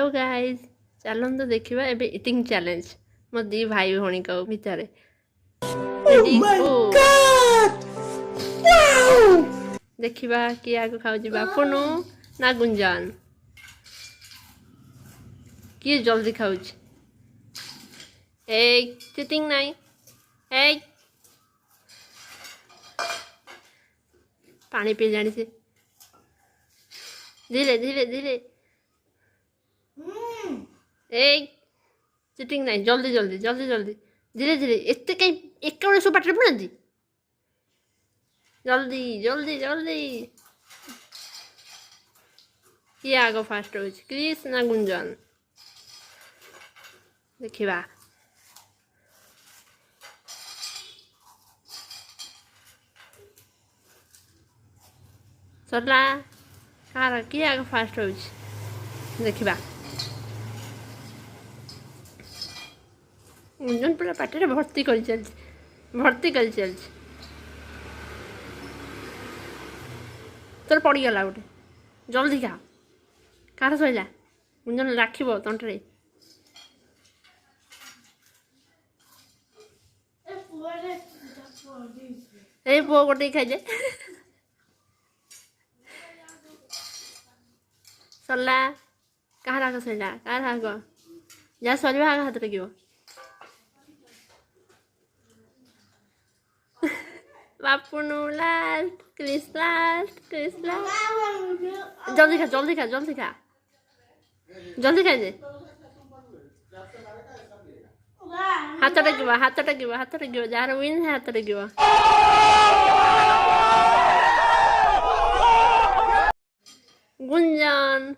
hello guys चलते देखा ए eating challenge मो दी भाई भौणी भितर देखा किए आगे खाऊ बापुनु ना गुंजन किए जल्दी खाऊ चिटिंग नाई पानी पी जानी से धीरे धीरे धीरे चिटिंग नहीं जल्दी जल्दी जल्दी जल्दी धीरे धीरे एत कहीं एक सब पाटे पड़ती जल्दी जल्दी जल्दी किए आग फास्ट हो क्रिस ना गुंजन देखा सरला कार किए आग फास्ट हो देखा गुंजन पूरा पाटे भर्ती कर चलती तोर पड़गला गोटे जल्दी खा कार सैला गुंजन राखब तंटे ए पुआ गोटे खाई सरला कहाँ आग सैला कार आग जहाँ सर आग हाथ लगे बापुनु लास्ट क्रिस जल्दी खा जल्दी खा जल्दी खा जल्दी खाई हाथ टेक जार विन है हाथ टेक गुंजन